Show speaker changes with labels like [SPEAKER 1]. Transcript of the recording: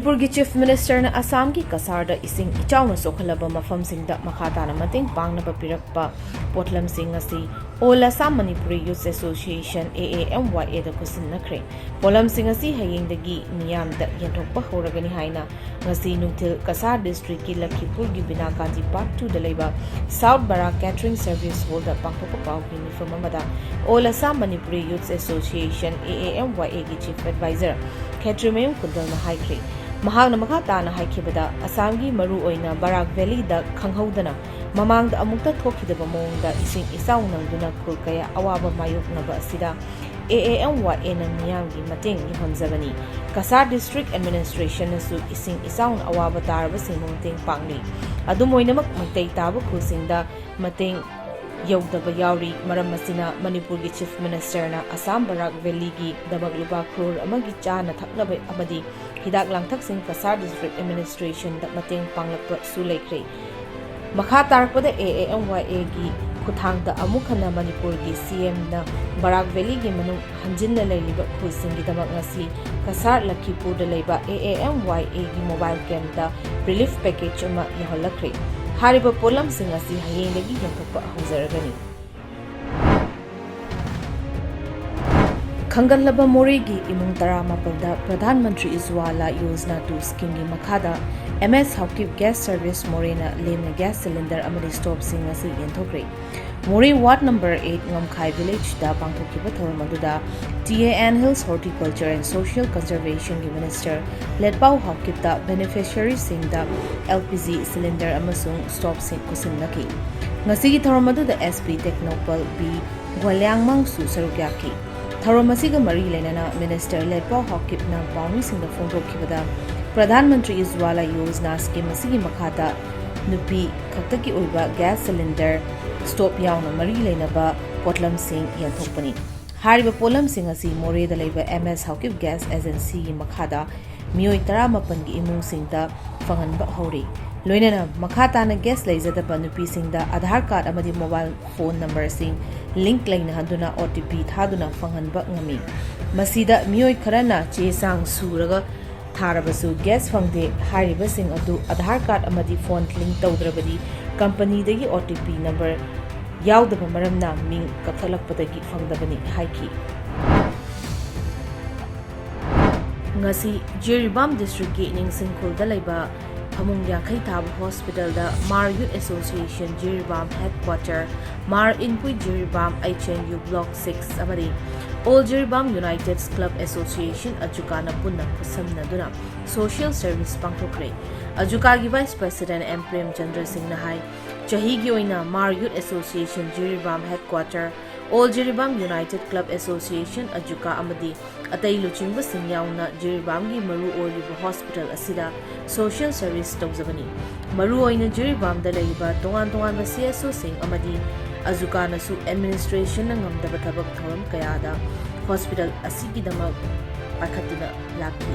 [SPEAKER 1] Manipur Chief Minister na Assam ki Cachar da eshing ichauna sokhallaba mafam singda Makha tana mateng pangnaba pirakpa Potlamshing ngasi Assam Manipuri Youth Association AAMYA da khutshinarakhre Potlamshing ngasi hayeng dagi meeyam da yenthokpa houragani haina ngasi nungthil Cachar District ki Lakhipur ki Binakandi Part 2 da leiba Assam Barak Catering Service Hall da pangthokpa pau ki mifam amada Assam Manipuri Youth Association AAMYA ki Chief Advisor Kshetrimayum Kundal na haikre Mahang na Makha tana haikibada Assam gi maru oina Barak Valley da khanghaudana mamang da amukta thokidaba mawngda ising isaw nangduna khul kaya awaba mayoknaba asida AAMYA na meeyam gi mateng yahonjabani Cachar District Administration nasu ising isaw na awaba taraba singmongteng pangni adumoinamak magtay taba khulsingda mateng yaudaba yauri maram masina Manipur gi Chief Minister na Assam Barak Valley gi dabag lupa crore amagi chana thaknaba amadi hidak langthaksing Cachar District Administration da mateng panglakpa sulaikre Makha tarakpada AAMYA gi khuthangda amukhana Manipur gi CM na Barak Valley gi manung hanjinna leiliba khulsing gi damak ngasi Cachar Lakhipur da leiba AAMYA gi mobile camp da relief package ama yaholakre hariba Potlamshing asi hayeng dagi yenthokpa houragani Khangallaba Moregi imung tara mapalda Pradhan Mantri Ujwala Yojana 2 scheme gi makhada MS Haukip gas service Morena lemna gas cylinder amadi stop sing asi yenthokre More Ward number 8 Ngamkhai village da pangthokiba thoromaduda TAN Hills Horticulture and Social Conservation gi minister Ledpau Haukip da beneficiary singda LPG cylinder amasung stop sing khutshinarakhre ngasi gi thoromaduda SP Technopal B Gwalyangmang su sarukyaki Tharomasiga Mari Lenana Minister Ledpau Haukip na Pauni Singda Phongthokibada Pradhan Mantri Ujwala Yojana scheme asigi makhada nupi khaktaki oiba gas cylinder stop yauna mari leinaba Potlamshing yenthokpani hariba Potlamshing asi More da leiba MS Haukip gas agency gi makhada mioi 18 gi imung singda phanganba hori loinana makha tana gas leijadaba nupi singda Aadhaar card amadi mobile phone number sing link laina handuna OTP thaduna phanganba ngami masida mioi kharana che sang suraga Tharabasu gas fangde hariba sing adu Aadhaar card amadi phone link tawdrabadi company dagi OTP number yaudaba maramna ming kathalakpadagi fangdabani haiki ngasi Jiribam district ki ningsingkhul da leiba Phamung Yankhai Thaba Hospital da Mar Youth Association Jiribam Headquarter Mar Inpui Jiribam HNU Block 6 amadi All Jiribam United Club Association Ajukana Punna Kusamna Duna Social Service Pangthokre Ajuka gi Vice President M. Prem Chandra Singh Nahai Chahi gi oina Mar Youth Association Jiribam Headquarter All Jiribam United Club Association Ajuka amadi atai luchingba sing yauna Jiribam gi maru oiliba hospital asida social service tawjabani maru oina Jiribam da leiba tongan ba CSO sing amadi Ajuka nasu administration na ngamdaba thabak thoram kayada hospital asigi damak pakhatuna lakhi